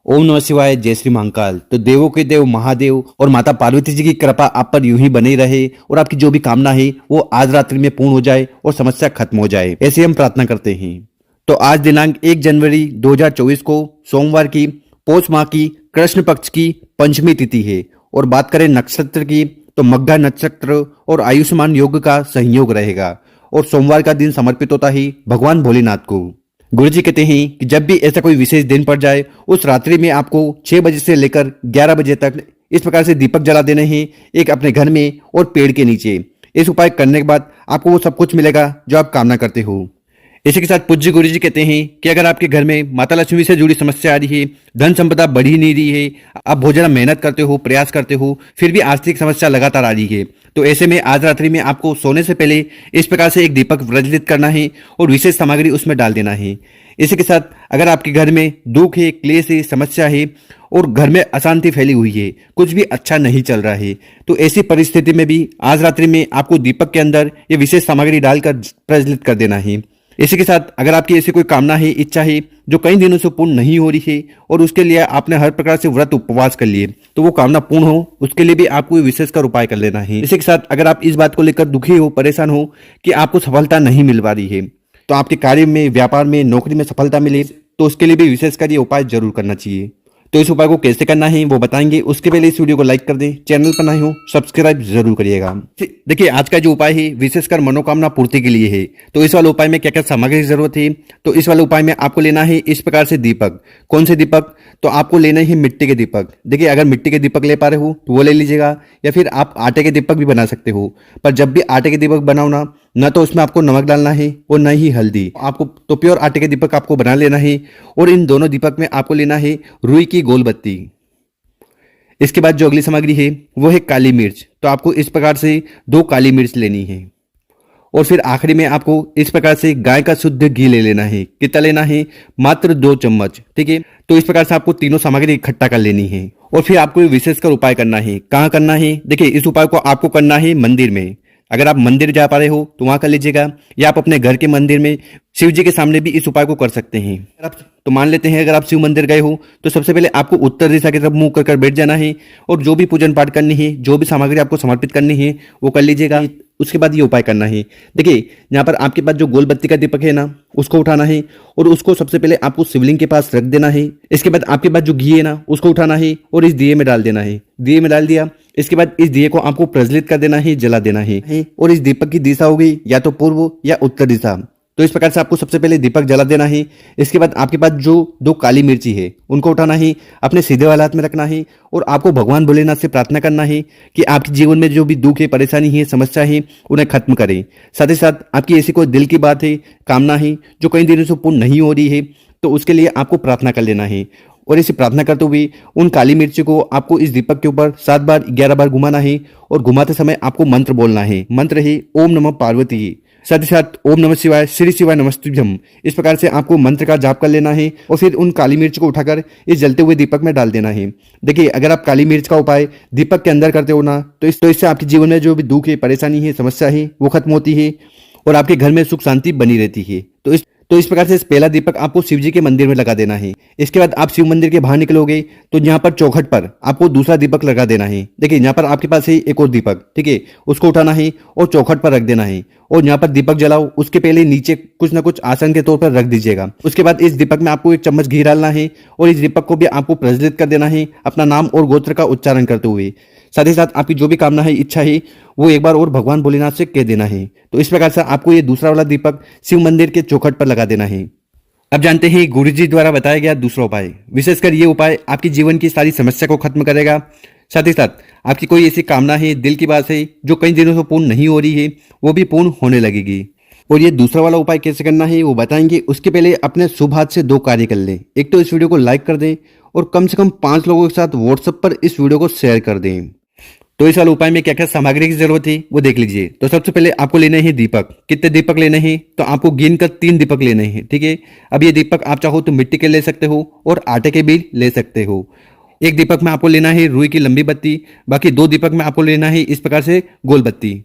ओम नमः शिवाय, जय श्री महाकाल। तो देवों के देव महादेव और माता पार्वती जी की कृपा आप पर यूं ही बनी रहे और आपकी जो भी कामना है वो आज रात्रि में पूर्ण हो जाए और समस्या खत्म हो जाए, ऐसे हम प्रार्थना करते हैं। तो आज दिनांक 1 जनवरी 2024 को सोमवार की पौष माह की कृष्ण पक्ष की पंचमी तिथि है। और बात करें नक्षत्र की तो मग्घा नक्षत्र और आयुष्मान योग का संयोग रहेगा। और सोमवार का दिन समर्पित होता है भगवान भोलेनाथ को। गुरुजी कहते हैं कि जब भी ऐसा कोई विशेष दिन पड़ जाए उस रात्रि में आपको 6 बजे से लेकर 11 बजे तक इस प्रकार से दीपक जला देने हैं, एक अपने घर में और पेड़ के नीचे। इस उपाय करने के बाद आपको वो सब कुछ मिलेगा जो आप कामना करते हो। इसी के साथ पूज्य गुरुजी कहते हैं कि अगर आपके घर में माता लक्ष्मी से जुड़ी समस्या आ रही है, धन संपदा बढ़ी नहीं रही है, आप बहुत ज्यादा मेहनत करते हो, प्रयास करते हो, फिर भी आर्थिक समस्या लगातार आ रही है, तो ऐसे में आज रात्रि में आपको सोने से पहले इस प्रकार से एक दीपक प्रज्वलित करना है और विशेष सामग्री उसमें डाल देना है। इसी के साथ अगर आपके घर में दुख है, क्लेश है, समस्या है और घर में अशांति फैली हुई है, कुछ भी अच्छा नहीं चल रहा है, तो ऐसी परिस्थिति में भी आज रात्रि में आपको दीपक के अंदर ये विशेष सामग्री डालकर प्रज्वलित कर देना है। इसी के साथ अगर आपकी ऐसी कोई कामना है, इच्छा है जो कई दिनों से पूर्ण नहीं हो रही है और उसके लिए आपने हर प्रकार से व्रत उपवास कर लिए, तो वो कामना पूर्ण हो उसके लिए भी आपको विशेष कर उपाय कर लेना है। इसी के साथ अगर आप इस बात को लेकर दुखी हो, परेशान हो कि आपको सफलता नहीं मिल पा रही है, तो आपके कार्य में, व्यापार में, नौकरी में सफलता मिले, तो उसके लिए भी विशेषकर ये उपाय जरूर करना चाहिए। तो इस उपाय को कैसे करना है वो बताएंगे। उसके पहले इस वीडियो को लाइक कर दें, चैनल पर नए हो सब्सक्राइब जरूर करिएगा। देखिए आज का जो उपाय है विशेषकर मनोकामना पूर्ति के लिए है। तो इस वाले उपाय में क्या क्या सामग्री की जरूरत है, तो इस वाले उपाय में आपको लेना है इस प्रकार से दीपक। कौन से दीपक, तो आपको लेना है मिट्टी के दीपक। देखिए अगर मिट्टी के दीपक ले पा रहे हो तो वो ले लीजिएगा, या फिर आप आटे के दीपक भी बना सकते हो। पर जब भी आटे के दीपक बनाओ ना तो उसमें आपको नमक डालना है और न ही हल्दी। आपको तो प्योर आटे के दीपक आपको बना लेना है। और इन दोनों दीपक में आपको लेना है रुई की गोल बत्ती। इसके बाद जो अगली सामग्री है वो है काली मिर्च। तो आपको इस प्रकार से 2 काली मिर्च लेनी है। और फिर आखिरी में आपको इस प्रकार से गाय का शुद्ध घी ले लेना है। कितना लेना है, मात्र 2 चम्मच। ठीक है, तो इस प्रकार से आपको तीनों सामग्री इकट्ठा कर लेनी है। और फिर आपको विशेषकर उपाय करना है। कहाँ करना है, देखिए इस उपाय को आपको करना है मंदिर में। अगर आप मंदिर जा पा रहे हो तो वहां कर लीजिएगा, या आप अपने घर के मंदिर में शिव जी के सामने भी इस उपाय को कर सकते हैं। तो मान लेते हैं अगर आप शिव मंदिर गए हो तो सबसे पहले आपको उत्तर दिशा की तरफ मुंह कर बैठ जाना है और जो भी पूजन पाठ करनी है, जो भी सामग्री आपको समर्पित करनी है वो कर लीजिएगा। उसके बाद ये उपाय करना है। देखिए यहाँ पर आपके पास जो गोल बत्ती का दीपक है ना, उसको उठाना है और उसको सबसे पहले आपको शिवलिंग के पास रख देना है। इसके बाद आपके पास जो घी है ना, उसको उठाना है और इस दिए में डाल देना है। दिए में डाल दिया, इसके बाद इस दिए को आपको प्रज्वलित कर देना है, जला देना है। और इस दीपक की दिशा होगी या तो पूर्व या उत्तर दिशा। तो इस प्रकार से आपको सबसे पहले दीपक जला देना है। इसके बाद आपके पास जो 2 काली मिर्ची है उनको उठाना है, अपने सीधे वाले हाथ में रखना है और आपको भगवान भोलेनाथ से प्रार्थना करना है कि आपके जीवन में जो भी दुख है, परेशानी है, समस्या है, उन्हें खत्म करें। साथ ही साथ आपकी ऐसी कोई दिल की बात है, कामना है जो कई दिनों से पूर्ण नहीं हो रही है, तो उसके लिए आपको प्रार्थना कर लेना है। और इसे प्रार्थना करते हुए उन काली मिर्ची को आपको इस दीपक के ऊपर 7 बार 11 बार घुमाना है। और घुमाते समय आपको मंत्र बोलना है। मंत्र है ओम नमः पार्वती, साथ ही साथ ओम नमः शिवाय, श्री शिवाय नमस्तुभ्यम। इस प्रकार से आपको मंत्र का जाप कर लेना है और फिर उन काली मिर्च को उठाकर इस जलते हुए दीपक में डाल देना है। देखिए अगर आप काली मिर्च का उपाय दीपक के अंदर करते हो ना, तो इससे आपके जीवन में जो भी दुख है, परेशानी है, समस्या है वो खत्म होती है और आपके घर में सुख शांति बनी रहती है। तो इस प्रकार से पहला दीपक आपको शिव जी के मंदिर में लगा देना है। इसके बाद आप शिव मंदिर के बाहर निकलोगे तो यहाँ पर चौखट पर आपको दूसरा दीपक लगा देना है। देखिए यहाँ पर आपके पास है एक और दीपक, ठीक है, उसको उठाना है और चौखट पर रख देना है। और यहाँ पर दीपक जलाओ, उसके पहले नीचे कुछ ना कुछ आसन के तौर पर रख दीजिएगा। उसके बाद इस दीपक में आपको 1 चम्मच घी डालना है और इस दीपक को भी आपको प्रज्वलित कर देना है अपना नाम और गोत्र का उच्चारण करते हुए। साथ ही साथ आपकी जो भी कामना है, इच्छा है, वो एक बार और भगवान भोलेनाथ से कह देना है। तो इस प्रकार से आपको ये दूसरा वाला दीपक शिव मंदिर के चौखट पर लगा देना है। अब जानते हैं गुरुजी द्वारा बताया गया दूसरा उपाय। विशेषकर ये उपाय आपके जीवन की सारी समस्या को खत्म करेगा। साथ ही साथ आपकी कोई ऐसी कामना है, दिल की बात है जो कई दिनों से पूर्ण नहीं हो रही है, वो भी पूर्ण होने लगेगी। और ये दूसरा वाला उपाय कैसे करना है वो बताएंगे। उसके पहले अपने शुभ हाथ से 2 कार्य कर लें। एक तो इस वीडियो को लाइक कर दें और कम से कम 5 लोगों के साथ व्हाट्सएप पर इस वीडियो को शेयर कर दें। तो इस वाले उपाय में क्या क्या सामग्री की जरूरत है वो देख लीजिए। तो सबसे पहले आपको लेने हैं दीपक। कितने दीपक लेने हैं, तो आपको गिन कर 3 दीपक लेने हैं। ठीक है, अब ये दीपक आप चाहो तो मिट्टी के ले सकते हो और आटे के भी ले सकते हो। एक दीपक में आपको लेना है रुई की लंबी बत्ती, बाकी 2 दीपक में आपको लेना है इस प्रकार से गोल बत्ती।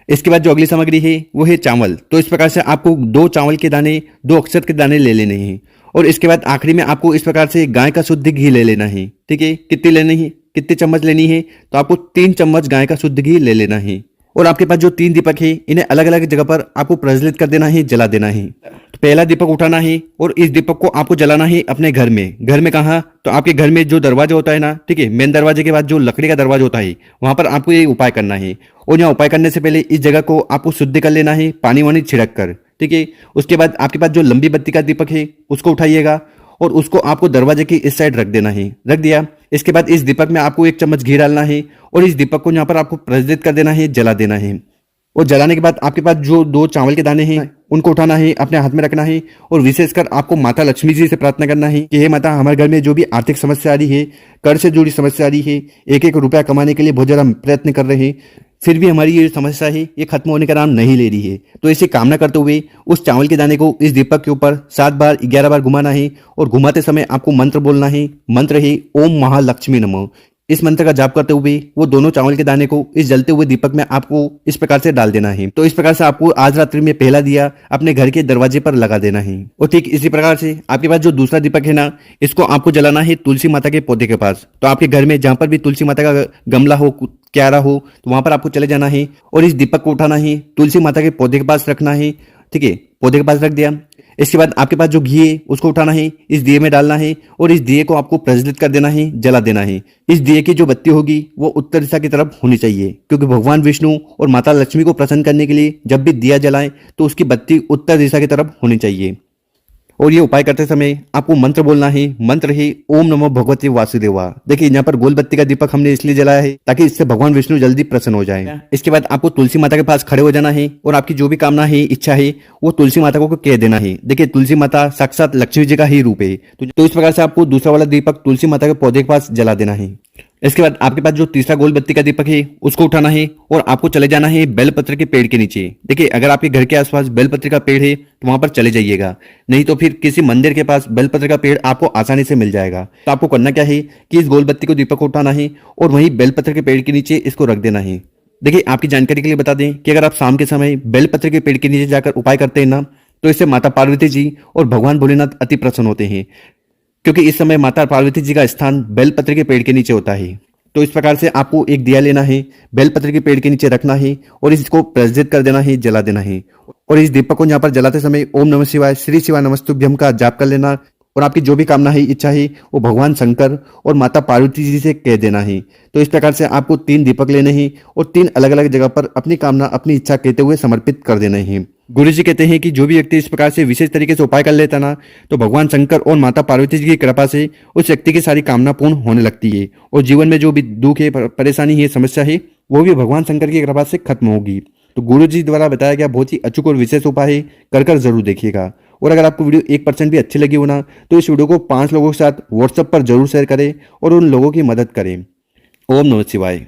इसके बाद जो अगली सामग्री है वो है चावल। तो इस प्रकार से आपको 2 चावल के दाने, 2 अक्षत के दाने ले लेने हैं। और इसके बाद आखिरी में आपको इस प्रकार से गाय का शुद्ध घी ले लेना है। ठीक है, कितनी लेनी है, कितने चम्मच लेनी है, तो आपको 3 चम्मच गाय का शुद्ध घी ले लेना है। और आपके पास जो 3 दीपक है इन्हें अलग अलग जगह पर आपको प्रज्वलित कर देना है, जला देना है। तो पहला दीपक उठाना है और इस दीपक को आपको जलाना है अपने घर में। घर में कहाँ, तो आपके घर में जो दरवाजा होता है ना, ठीक है, मेन दरवाजे के बाद जो लकड़ी का दरवाजा होता है वहां पर आपको ये उपाय करना है। और यहाँ उपाय करने से पहले इस जगह को आपको शुद्ध कर लेना है पानी वानी छिड़क कर। ठीक है, उसके बाद आपके पास जो लंबी बत्ती का दीपक है उसको उठाइएगा और उसको आपको दरवाजे की इस साइड रख देना है। रख दिया, इसके बाद इस दीपक में आपको 1 चम्मच घी डालना है और इस दीपक को यहाँ पर आपको प्रज्वलित कर देना है, जला देना है। और जलाने के बाद आपके पास जो 2 चावल के दाने हैं उनको उठाना है, अपने हाथ में रखना है और विशेषकर आपको माता लक्ष्मी जी से प्रार्थना करना है कि हे माता, हमारे घर में जो भी आर्थिक समस्या आ रही है, कर से जुड़ी समस्या आ रही है, एक एक रुपया कमाने के लिए बहुत ज्यादा प्रयत्न कर रहे हैं, फिर भी हमारी ये समस्या है ये खत्म होने का नाम नहीं ले रही है। तो इसे कामना करते हुए उस चावल के दाने को इस दीपक के ऊपर 7 बार 11 बार घुमाना है और घुमाते समय आपको मंत्र बोलना है। मंत्र है ओम महालक्ष्मी नमः। इस मंत्र का जाप करते हुए वो दोनों चावल के दाने को इस जलते हुए दीपक में आपको इस प्रकार से डाल देना है। तो इस प्रकार से आपको आज रात्रि में पहला दिया अपने घर के दरवाजे पर लगा देना है। और ठीक इसी प्रकार से आपके पास जो दूसरा दीपक है ना, इसको आपको जलाना है तुलसी माता के पौधे के पास। तो आपके घर में जहां पर भी तुलसी माता का गमला हो, क्यारा हो, तो वहां पर आपको चले जाना है और इस दीपक को उठाना है, तुलसी माता के पौधे के पास रखना है। ठीक है, पौधे के पास रख दिया। इसके बाद आपके पास जो घी है उसको उठाना है, इस दिए में डालना है और इस दिए को आपको प्रज्वलित कर देना है, जला देना है। इस दिए की जो बत्ती होगी वो उत्तर दिशा की तरफ होनी चाहिए, क्योंकि भगवान विष्णु और माता लक्ष्मी को प्रसन्न करने के लिए जब भी दिया जलाएं तो उसकी बत्ती उत्तर दिशा की तरफ होनी चाहिए। और ये उपाय करते समय आपको मंत्र बोलना है। मंत्र है ओम नमो भगवते वासुदेवा। देखिए यहाँ पर गोल बत्ती का दीपक हमने इसलिए जलाया है ताकि इससे भगवान विष्णु जल्दी प्रसन्न हो जाए। इसके बाद आपको तुलसी माता के पास खड़े हो जाना है और आपकी जो भी कामना है, इच्छा है, वो तुलसी माता को कह देना है। देखिए तुलसी माता साक्षात लक्ष्मी जी का ही रूप है। तो इस प्रकार से आपको दूसरा वाला दीपक तुलसी माता के पौधे के पास जला देना है। इसके बाद आपके पास जो तीसरा गोल बत्ती का दीपक है उसको उठाना है और आपको चले जाना है बेलपत्र के पेड़ के नीचे। देखिए अगर आपके घर के आसपास बेलपत्र का पेड़ है तो वहां पर चले जाइएगा, नहीं तो फिर किसी मंदिर के पास बेलपत्र का पेड़ आपको आसानी से मिल जाएगा। तो आपको करना क्या है कि इस गोल बत्ती को दीपक को उठाना है और वहीं बेलपत्र के पेड़ के नीचे इसको रख देना है। देखिए आपकी जानकारी के लिए बता दें कि अगर आप शाम के समय बेलपत्र के पेड़ के नीचे जाकर उपाय करते हैं ना, तो इससे माता पार्वती जी और भगवान भोलेनाथ अति प्रसन्न होते हैं, क्योंकि इस समय माता पार्वती जी का स्थान बेलपत्र के पेड़ के नीचे होता है। तो इस प्रकार से आपको एक दिया लेना है, बेलपत्र के पेड़ के नीचे रखना है और इसको प्रज्वलित कर देना है, जला देना है। और इस दीपक को यहाँ पर जलाते समय ओम नमः शिवाय, श्री शिवाय नमस्तुभ्यम का जाप कर लेना और आपकी जो भी कामना है, इच्छा है, वो भगवान शंकर और माता पार्वती जी से कह देना है। तो इस प्रकार से आपको 3 दीपक लेने हैं और 3 अलग अलग जगह पर अपनी कामना, अपनी इच्छा कहते हुए समर्पित कर देना है। गुरु जी कहते हैं कि जो भी व्यक्ति इस प्रकार से विशेष तरीके से उपाय कर लेता ना, तो भगवान शंकर और माता पार्वती जी की कृपा से उस व्यक्ति की सारी कामना पूर्ण होने लगती है और जीवन में जो भी दुख है, परेशानी है, समस्या है, वो भी भगवान शंकर की कृपा से खत्म होगी। तो गुरु जी द्वारा बताया गया बहुत ही अचूक और विशेष उपाय है, कर जरूर देखिएगा। और अगर आपको वीडियो 1% भी अच्छी लगी हो ना, तो इस वीडियो को 5 लोगों के साथ व्हाट्सएप पर जरूर शेयर करें और उन लोगों की मदद करें। ओम नमः शिवाय।